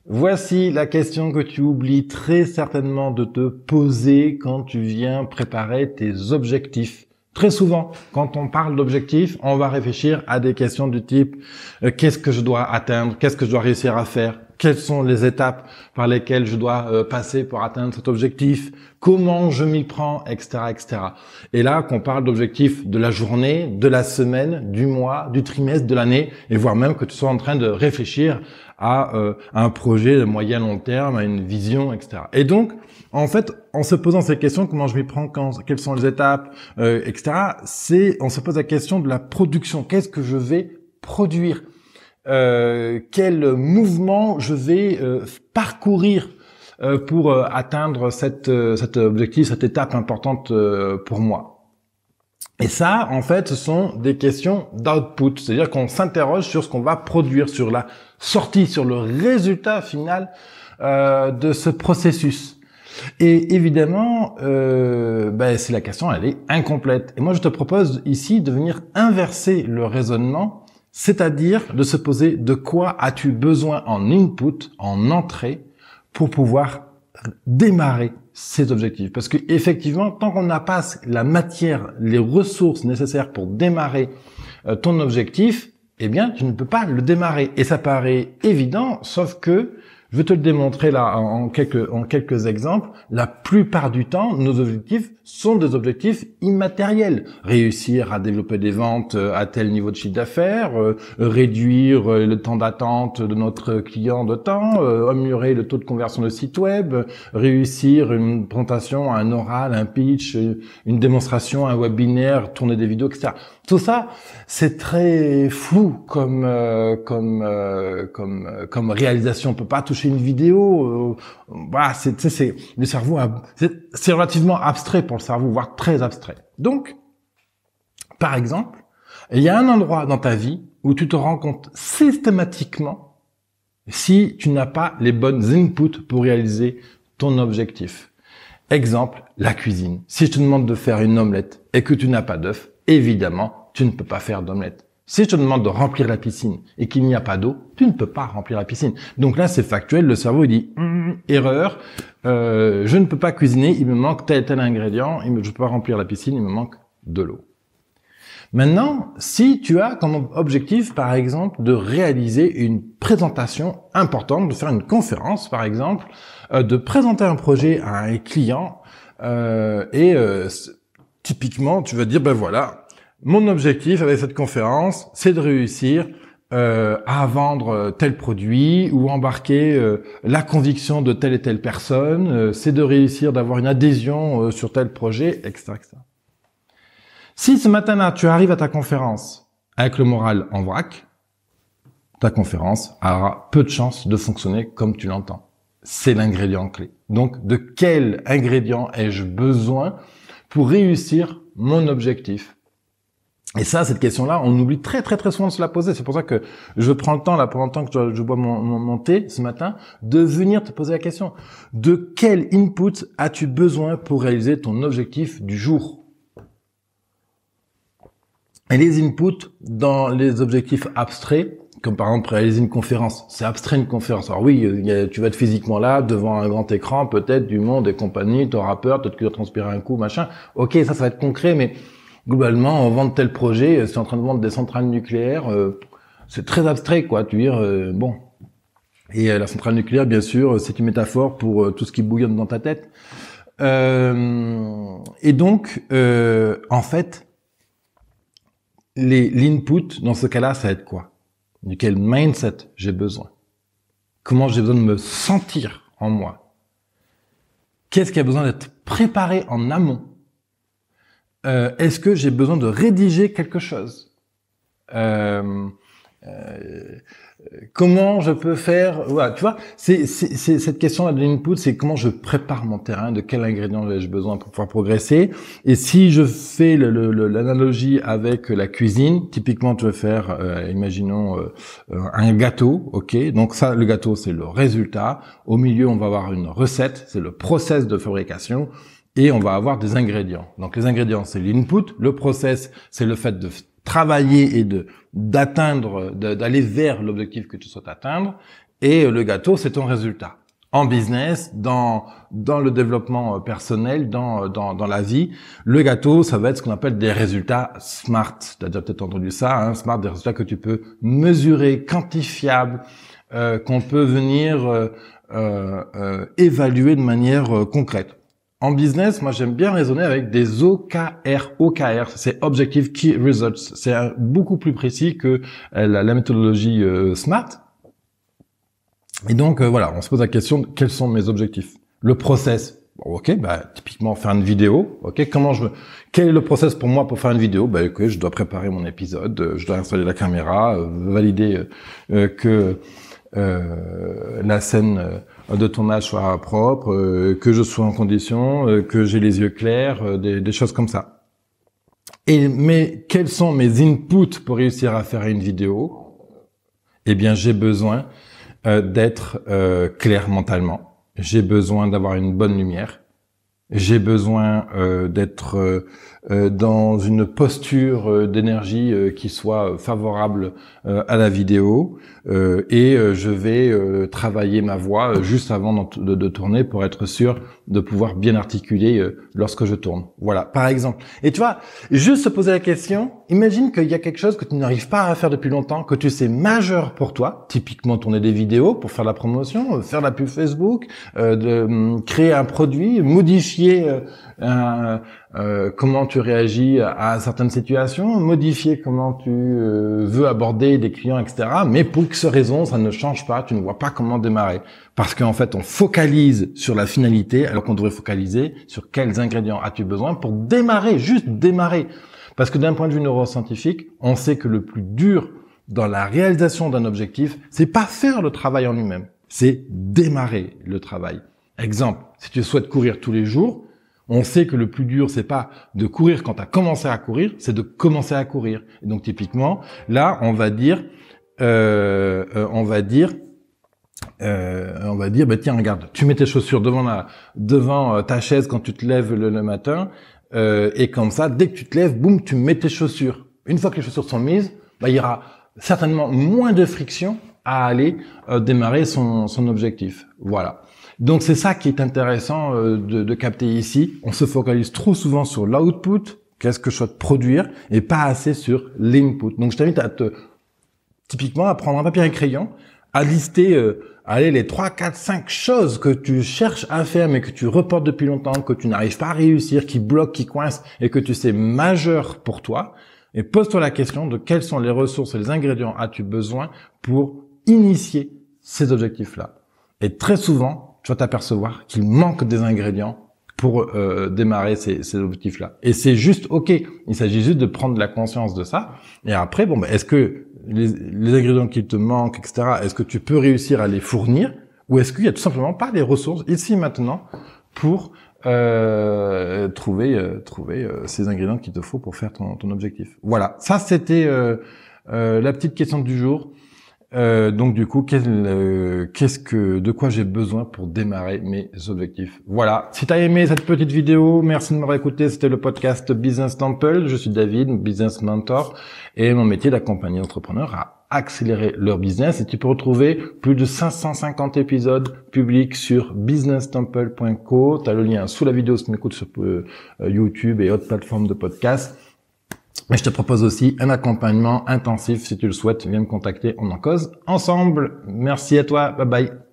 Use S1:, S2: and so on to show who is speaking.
S1: Voici la question que tu oublies très certainement de te poser quand tu viens préparer tes objectifs. Très souvent, quand on parle d'objectifs, on va réfléchir à des questions du type qu'est-ce que je dois atteindre, qu'est-ce que je dois réussir à faire, quelles sont les étapes par lesquelles je dois passer pour atteindre cet objectif, comment je m'y prends, etc., etc. Et là, qu'on parle d'objectifs de la journée, de la semaine, du mois, du trimestre, de l'année, et voire même que tu sois en train de réfléchir à un projet de moyen long terme, à une vision, etc. Et donc, en fait, en se posant ces questions, comment je m'y prends, quelles sont les étapes, etc., on se pose la question de la production. Qu'est-ce que je vais produire? Quel mouvement je vais parcourir pour atteindre cet objectif, cette étape importante pour moi. Et ça, en fait, ce sont des questions d'output, c'est-à-dire qu'on s'interroge sur ce qu'on va produire, sur la sortie, sur le résultat final de ce processus. Et évidemment, si la question elle est incomplète. Et moi, je te propose ici de venir inverser le raisonnement, c'est-à-dire de se poser de quoi as-tu besoin en input, en entrée, pour pouvoir démarrer ces objectifs. Parce que effectivement, tant qu'on n'a pas la matière, les ressources nécessaires pour démarrer ton objectif, eh bien, tu ne peux pas le démarrer. Et ça paraît évident, sauf que je vais te le démontrer là en quelques exemples. La plupart du temps, nos objectifs sont des objectifs immatériels. Réussir à développer des ventes à tel niveau de chiffre d'affaires, réduire le temps d'attente de notre client de temps, améliorer le taux de conversion de site web, réussir une présentation, un oral, un pitch, une démonstration, un webinaire, tourner des vidéos, etc. Tout ça, c'est très flou comme réalisation. On peut pas toucher une vidéo. Voilà, le cerveau, c'est relativement abstrait pour le cerveau, voire très abstrait. Donc, par exemple, il y a un endroit dans ta vie où tu te rends compte systématiquement si tu n'as pas les bonnes inputs pour réaliser ton objectif. Exemple, la cuisine. Si je te demande de faire une omelette et que tu n'as pas d'œuf, évidemment, tu ne peux pas faire d'omelette. Si je te demande de remplir la piscine et qu'il n'y a pas d'eau, tu ne peux pas remplir la piscine. Donc là, c'est factuel. Le cerveau, il dit erreur. Je ne peux pas cuisiner. Il me manque tel et tel ingrédient. Je ne peux pas remplir la piscine. Il me manque de l'eau. Maintenant, si tu as comme objectif, par exemple, de réaliser une présentation importante, de faire une conférence, par exemple, de présenter un projet à un client, typiquement, tu vas dire, ben voilà, mon objectif avec cette conférence, c'est de réussir à vendre tel produit ou embarquer la conviction de telle et telle personne, c'est de réussir d'avoir une adhésion sur tel projet, etc., etc. Si ce matin-là, tu arrives à ta conférence avec le moral en vrac, ta conférence aura peu de chances de fonctionner comme tu l'entends. C'est l'ingrédient clé. Donc, de quel ingrédient ai-je besoin pour réussir mon objectif? Et ça, cette question-là, on oublie très très très souvent de se la poser. C'est pour ça que je prends le temps, là, pendant le temps que je bois mon thé ce matin, de venir te poser la question. De quel input as-tu besoin pour réaliser ton objectif du jour? Et les inputs dans les objectifs abstraits, comme par exemple réaliser une conférence, c'est abstrait une conférence. Alors oui, tu vas être physiquement là, devant un grand écran, peut-être du monde et compagnie, t'auras peur, peut-être que tu vas transpirer un coup, machin. Ok, ça va être concret, mais globalement, vendre tel projet, si tu es en train de vendre des centrales nucléaires, c'est très abstrait, quoi. Tu veux dire, bon. Et la centrale nucléaire, bien sûr, c'est une métaphore pour tout ce qui bouillonne dans ta tête. Et donc, en fait, l'input, dans ce cas-là, ça va être quoi? De quel mindset j'ai besoin? Comment j'ai besoin de me sentir en moi? Qu'est-ce qui a besoin d'être préparé en amont? Est-ce que j'ai besoin de rédiger quelque chose? Comment je peux faire? Voilà, tu vois, c'est cette question-là de l'input, c'est comment je prépare mon terrain, de quel ingrédient j'ai besoin pour pouvoir progresser. Et si je fais l'analogie avec la cuisine, typiquement, tu veux faire, imaginons un gâteau, ok. Donc ça, le gâteau, c'est le résultat. Au milieu, on va avoir une recette, c'est le process de fabrication. Et on va avoir des ingrédients. Donc les ingrédients, c'est l'input. Le process, c'est le fait de travailler et d'aller vers l'objectif que tu souhaites atteindre. Et le gâteau, c'est ton résultat. En business, dans le développement personnel, dans la vie, le gâteau, ça va être ce qu'on appelle des résultats SMART. Tu as déjà peut-être entendu ça, hein, SMART, des résultats que tu peux mesurer, quantifiables, qu'on peut venir évaluer de manière concrète. En business, moi j'aime bien raisonner avec des OKR. OKR, c'est Objective Key Results. C'est beaucoup plus précis que la méthodologie SMART. Et donc voilà, on se pose la question de quels sont mes objectifs. Le process. Bon, ok, typiquement faire une vidéo. Ok, quel est le process pour moi pour faire une vidéo? Ok, je dois préparer mon épisode, je dois installer la caméra, valider que la scène de tournage soit propre, que je sois en condition, que j'ai les yeux clairs, des choses comme ça. Mais quels sont mes inputs pour réussir à faire une vidéo? Eh bien, j'ai besoin d'être clair mentalement. J'ai besoin d'avoir une bonne lumière. J'ai besoin d'être dans une posture d'énergie qui soit favorable à la vidéo et je vais travailler ma voix juste avant de tourner pour être sûr de pouvoir bien articuler lorsque je tourne. Voilà, par exemple. Et tu vois, juste se poser la question, imagine qu'il y a quelque chose que tu n'arrives pas à faire depuis longtemps, que tu sais majeur pour toi, typiquement tourner des vidéos pour faire la promotion, faire la pub Facebook, créer un produit, modifier comment tu réagis à certaines situations, modifier comment tu veux aborder des clients, etc. Mais pour X raison, ça ne change pas, tu ne vois pas comment démarrer. Parce qu'en fait, on focalise sur la finalité, alors qu'on devrait focaliser sur quels ingrédients as-tu besoin pour démarrer, juste démarrer. Parce que d'un point de vue neuroscientifique, on sait que le plus dur dans la réalisation d'un objectif, c'est pas faire le travail en lui-même, c'est démarrer le travail. Exemple, si tu souhaites courir tous les jours, on sait que le plus dur, c'est pas de courir quand tu as commencé à courir, c'est de commencer à courir. Et donc typiquement, là, on va dire, tiens, regarde, tu mets tes chaussures devant ta chaise quand tu te lèves le matin, et comme ça, dès que tu te lèves, boum, tu mets tes chaussures. Une fois que les chaussures sont mises, il y aura certainement moins de friction à aller démarrer son objectif. Voilà. Donc c'est ça qui est intéressant de capter ici. On se focalise trop souvent sur l'output, qu'est-ce que je souhaite produire, et pas assez sur l'input. Donc je t'invite typiquement à prendre un papier et un crayon, à lister les 3, 4, 5 choses que tu cherches à faire mais que tu reportes depuis longtemps, que tu n'arrives pas à réussir, qui bloquent, qui coincent et que tu sais majeur pour toi. Et pose-toi la question de quelles sont les ressources et les ingrédients as-tu besoin pour initier ces objectifs-là. Et très souvent, tu vas t'apercevoir qu'il manque des ingrédients pour démarrer ces objectifs-là. Et c'est juste OK. Il s'agit juste de prendre la conscience de ça. Et après, est-ce que les ingrédients qui te manquent, etc., est-ce que tu peux réussir à les fournir? Ou est-ce qu'il y a tout simplement pas les ressources ici maintenant pour trouver ces ingrédients qu'il te faut pour faire ton objectif? Voilà. Ça, c'était la petite question du jour. Donc du coup, de quoi j'ai besoin pour démarrer mes objectifs? Voilà. Si t'as aimé cette petite vidéo, merci de m'avoir écouté. C'était le podcast Business Temple. Je suis David, business mentor, et mon métier d'accompagner les entrepreneurs à accélérer leur business. Et tu peux retrouver plus de 550 épisodes publics sur businesstemple.co. T'as le lien sous la vidéo si tu m'écoutes sur YouTube et autres plateformes de podcast. Mais je te propose aussi un accompagnement intensif si tu le souhaites. Viens me contacter, on en cause ensemble. Merci à toi, bye bye.